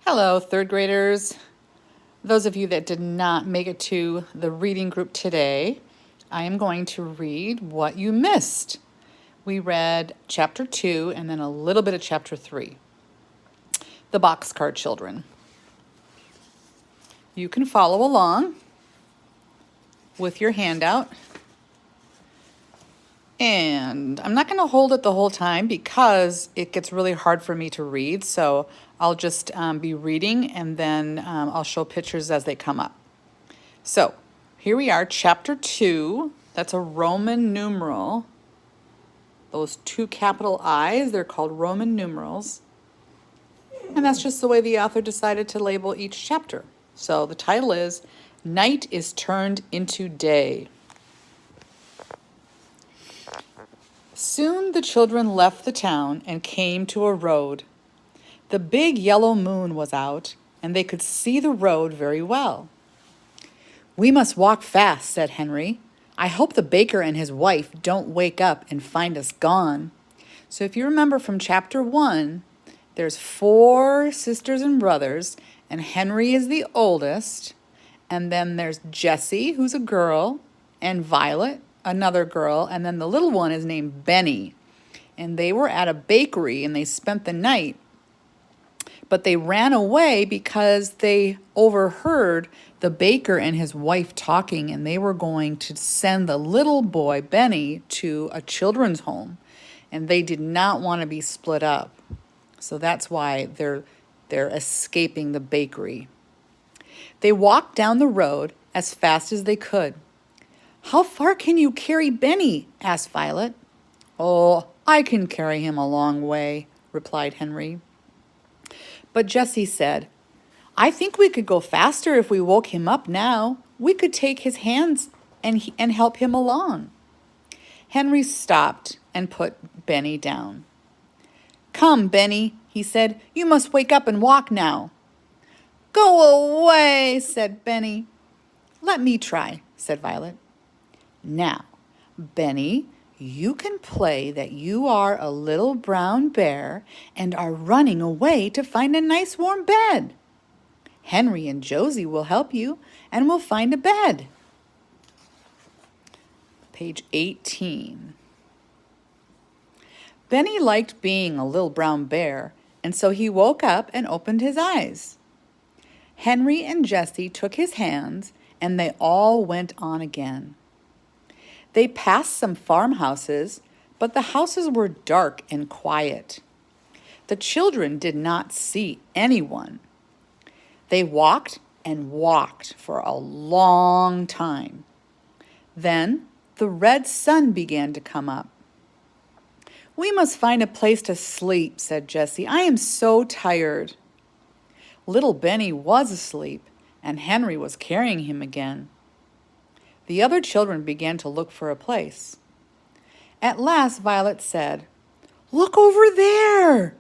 Hello, third graders. Those of you that did not make it to the reading group today, I am going to read what you missed. We read chapter 2 and then a little bit of chapter 3, the Boxcar Children. You can follow along with your handout. And I'm not going to hold it the whole time because it gets really hard for me to read. So I'll just be reading and then I'll show pictures as they come up. So here we are, chapter 2. That's a Roman numeral. Those two capital I's, they're called Roman numerals. And that's just the way the author decided to label each chapter. So the title is Night is Turned into Day. Soon the children left the town and came to a road. The big yellow moon was out, and they could see the road very well. "We must walk fast," said Henry. "I hope the baker and his wife don't wake up and find us gone." So if you remember from chapter 1, there's 4 sisters and brothers, and Henry is the oldest. And then there's Jessie, who's a girl, and Violet, another girl, and then the little one is named Benny. And they were at a bakery and they spent the night, but they ran away because they overheard the baker and his wife talking, and they were going to send the little boy, Benny, to a children's home, and they did not want to be split up. So that's why they're escaping the bakery. They walked down the road as fast as they could. "How far can you carry Benny?" asked Violet. "Oh, I can carry him a long way," replied Henry. But Jessie said, "I think we could go faster if we woke him up now. We could take his hands and help him along." Henry stopped and put Benny down. "Come, Benny," he said, "you must wake up and walk now." "Go away," said Benny. "Let me try," said Violet. "Now, Benny, you can play that you are a little brown bear and are running away to find a nice warm bed. Henry and Josie will help you and will find a bed." Page 18. Benny liked being a little brown bear, and so he woke up and opened his eyes. Henry and Jessie took his hands, and they all went on again. They passed some farmhouses, but the houses were dark and quiet. The children did not see anyone. They walked and walked for a long time. Then the red sun began to come up. "We must find a place to sleep," said Jessie. "I am so tired." Little Benny was asleep, and Henry was carrying him again. The other children began to look for a place. At last Violet said, "Look over there!"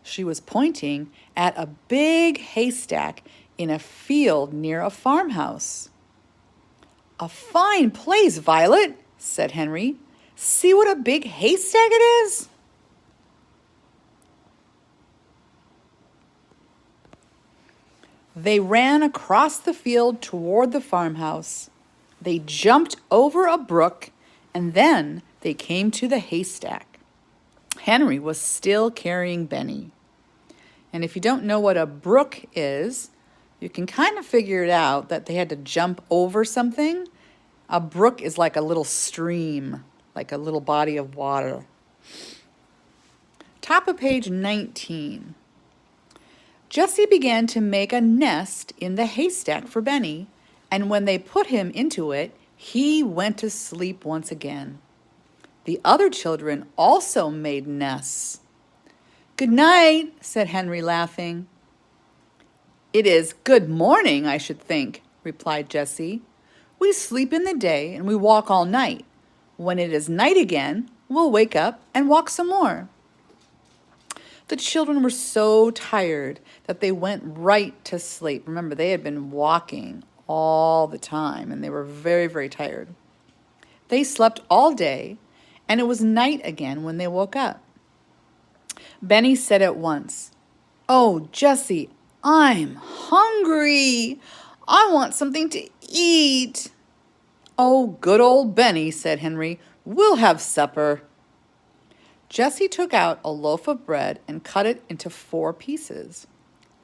She was pointing at a big haystack in a field near a farmhouse. "A fine place, Violet," said Henry. "See what a big haystack it is." They ran across the field toward the farmhouse. They jumped over a brook, and then they came to the haystack. Henry was still carrying Benny. And if you don't know what a brook is, you can kind of figure it out that they had to jump over something. A brook is like a little stream, like a little body of water. Top of page 19. Jessie began to make a nest in the haystack for Benny, and when they put him into it, he went to sleep once again. The other children also made nests. "Good night," said Henry, laughing. "It is good morning, I should think," replied Jessie. "We sleep in the day and we walk all night. When it is night again, we'll wake up and walk some more." The children were so tired that they went right to sleep. Remember, they had been walking all the time, and they were very, very tired. They slept all day, and it was night again when they woke up. Benny said at once, "Oh, Jessie, I'm hungry. I want something to eat. Oh, good old Benny, said Henry. We'll have supper. Jessie took out a loaf of bread and cut it into 4 pieces.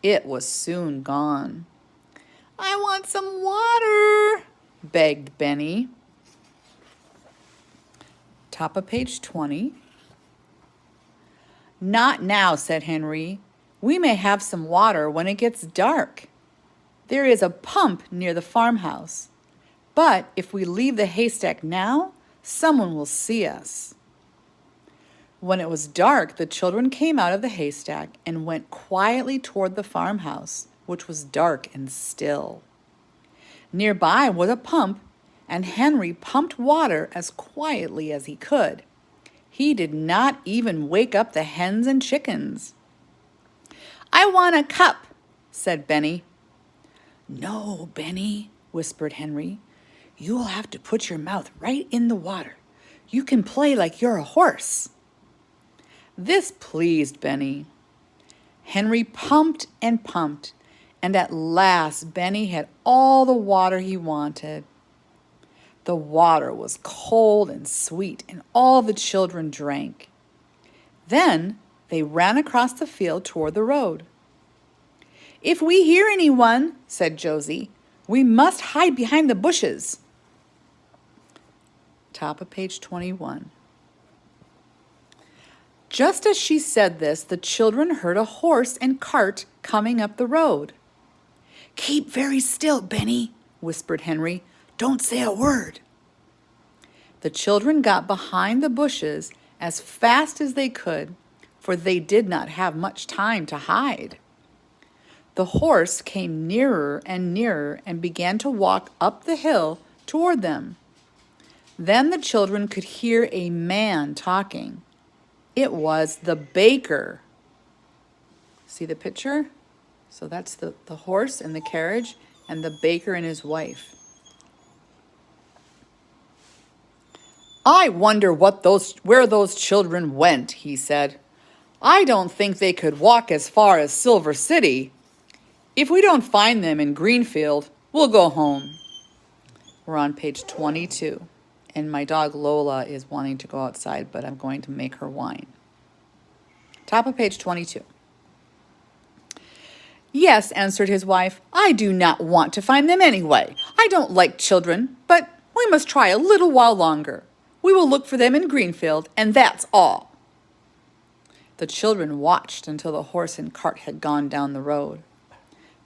It was soon gone. I want some water, begged Benny. Top of page 20. Not now, said Henry. We may have some water when it gets dark. There is a pump near the farmhouse. But if we leave the haystack now, someone will see us. When it was dark, the children came out of the haystack and went quietly toward the farmhouse, which was dark and still. Nearby was a pump, and Henry pumped water as quietly as he could. He did not even wake up the hens and chickens. I want a cup, said Benny. No, Benny, whispered Henry. You will have to put your mouth right in the water. You can play like you're a horse. This pleased Benny. Henry pumped, and at last Benny had all the water he wanted. The water was cold and sweet, and all the children drank. Then they ran across the field toward the road. If we hear anyone, said Josie, we must hide behind the bushes. Top of page 21. Just as she said this, the children heard a horse and cart coming up the road. Keep very still, Benny, whispered Henry. Don't say a word. The children got behind the bushes as fast as they could, for they did not have much time to hide. The horse came nearer and began to walk up the hill toward them. Then the children could hear a man talking. It was the baker. See the picture? So that's the horse and the carriage and the baker and his wife. I wonder where those children went, he said. I don't think they could walk as far as Silver City. If we don't find them in Greenfield, we'll go home. We're on page 22. And my dog Lola is wanting to go outside, but I'm going to make her whine. Top of page 22. Yes, answered his wife, I do not want to find them anyway. I don't like children, but we must try a little while longer. We will look for them in Greenfield, and that's all. The children watched until the horse and cart had gone down the road.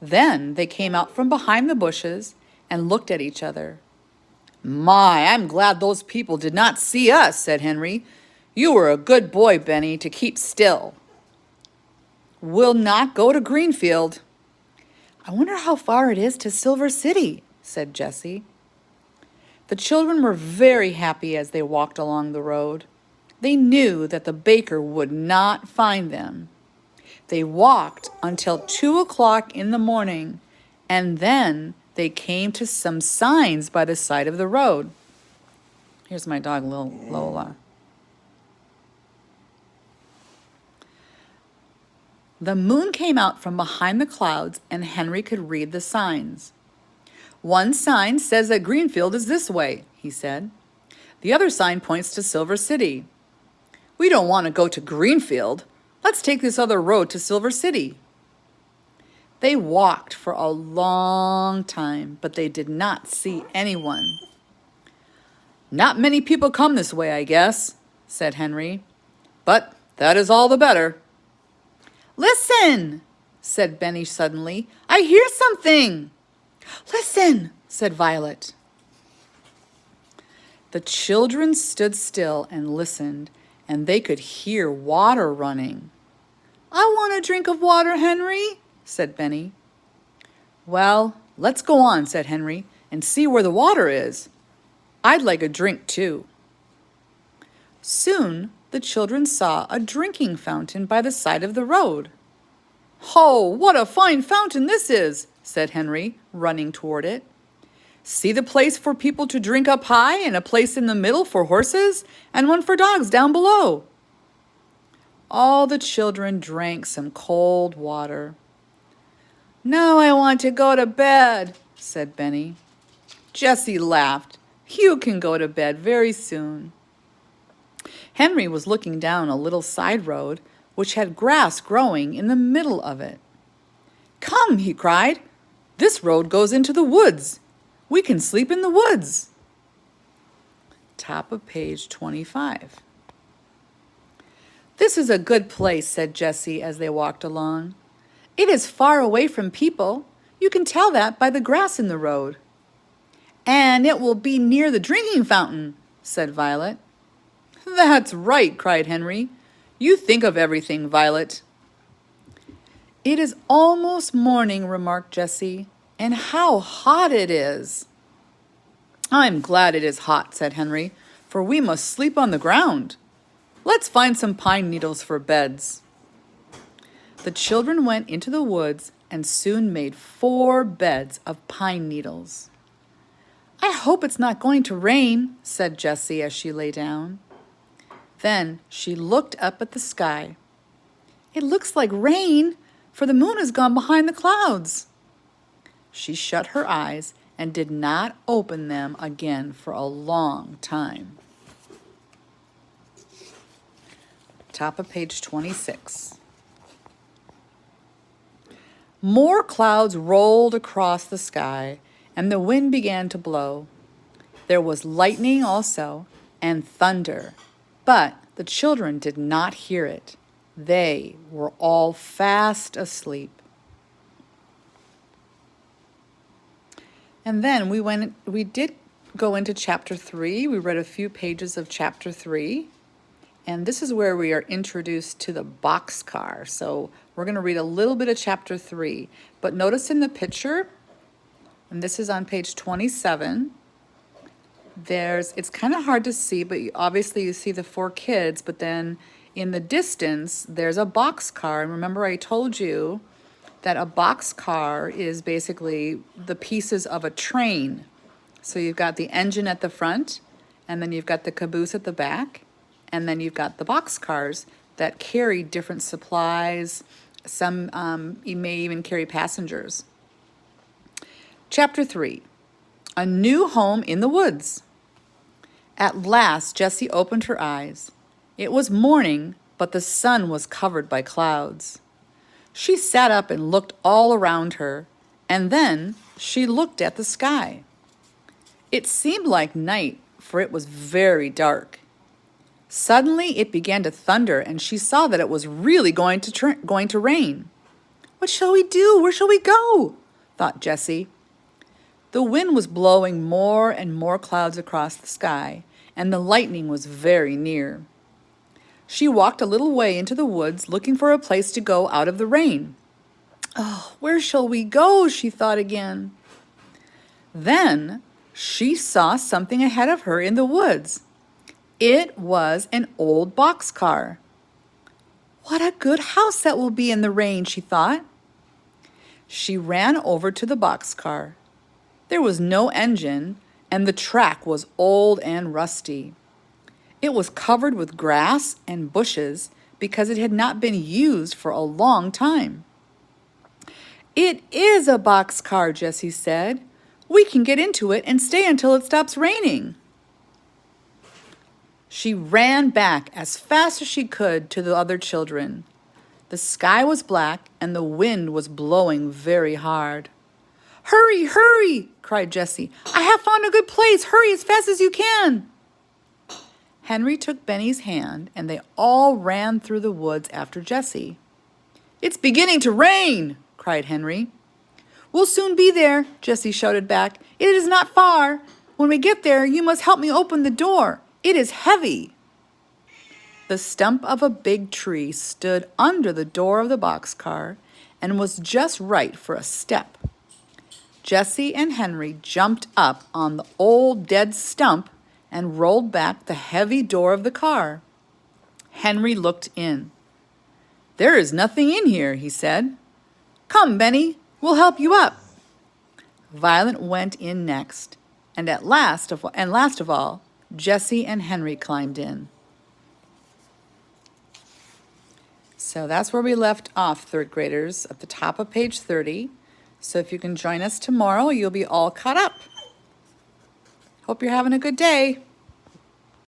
Then they came out from behind the bushes and looked at each other. My, I'm glad those people did not see us, said Henry. You were a good boy, Benny, to keep still. We'll not go to Greenfield. I wonder how far it is to Silver City, said Jessie. The children were very happy as they walked along the road. They knew that the baker would not find them. They walked until 2 o'clock in the morning, and then they came to some signs by the side of the road. Here's my dog, Lola. The moon came out from behind the clouds, and Henry could read the signs. One sign says that Greenfield is this way, he said. The other sign points to Silver City. We don't want to go to Greenfield. Let's take this other road to Silver City. They walked for a long time, but they did not see anyone. Not many people come this way, I guess, said Henry. But that is all the better. Listen, said Benny suddenly. I hear something. Listen, said Violet. The children stood still and listened, and they could hear water running. I want a drink of water, Henry, said Benny. Well, let's go on, said Henry, and see where the water is. I'd like a drink, too. Soon the children saw a drinking fountain by the side of the road. Oh, what a fine fountain this is, said Henry, running toward it. See the place for people to drink up high, and a place in the middle for horses, and one for dogs down below. All the children drank some cold water. "Now I want to go to bed," said Benny. Jessie laughed. "You can go to bed very soon." Henry was looking down a little side road which had grass growing in the middle of it. "Come," he cried. "This road goes into the woods. We can sleep in the woods." Top of page 25. "This is a good place," said Jessie as they walked along. "It is far away from people. You can tell that by the grass in the road." "And it will be near the drinking fountain," said Violet. "That's right," cried Henry. "You think of everything, Violet." "It is almost morning," remarked Jessie, "and how hot it is." "I'm glad it is hot," said Henry, "for we must sleep on the ground. Let's find some pine needles for beds." The children went into the woods and soon made 4 beds of pine needles. "I hope it's not going to rain," said Jessie as she lay down. Then she looked up at the sky. "It looks like rain, for the moon has gone behind the clouds." She shut her eyes and did not open them again for a long time. Top of page 26. More clouds rolled across the sky, and the wind began to blow. There was lightning also, and thunder, but the children did not hear it. They were all fast asleep. And then we did go into chapter 3. We read a few pages of chapter 3. And this is where we are introduced to the boxcar. So we're going to read a little bit of chapter 3. But notice in the picture, and this is on page 27, it's kind of hard to see, but obviously you see the 4 kids, but then in the distance, there's a boxcar. And remember I told you that a boxcar is basically the pieces of a train. So you've got the engine at the front, and then you've got the caboose at the back, and then you've got the boxcars that carry different supplies. Some you may even carry passengers. Chapter 3, A New Home in the Woods. At last, Jessie opened her eyes. It was morning, but the sun was covered by clouds. She sat up and looked all around her, and then she looked at the sky. It seemed like night, for it was very dark. Suddenly, it began to thunder, and she saw that it was really going to rain. "What shall we do? Where shall we go?" thought Jessie. The wind was blowing more and more clouds across the sky, and the lightning was very near. She walked a little way into the woods, looking for a place to go out of the rain. "Oh, where shall we go?" she thought again. Then she saw something ahead of her in the woods. It was an old boxcar. "What a good house that will be in the rain," she thought. She ran over to the boxcar. There was no engine, and the track was old and rusty. It was covered with grass and bushes because it had not been used for a long time. "It is a boxcar," Jessie said. "We can get into it and stay until it stops raining." She ran back as fast as she could to the other children. The sky was black and the wind was blowing very hard. "Hurry, hurry!" cried Jessie. "I have found a good place. Hurry as fast as you can." Henry took Benny's hand and they all ran through the woods after Jessie. "It's beginning to rain!" cried Henry. "We'll soon be there," Jessie shouted back. "It is not far. When we get there, you must help me open the door. It is heavy." The stump of a big tree stood under the door of the boxcar and was just right for a step. Jessie and Henry jumped up on the old dead stump and rolled back the heavy door of the car. Henry looked in. "There is nothing in here," he said. "Come, Benny, we'll help you up." Violet went in next, and last of all, Jessie and Henry climbed in. So that's where we left off, 3rd graders, at the top of page 30. So if you can join us tomorrow, you'll be all caught up. Hope you're having a good day.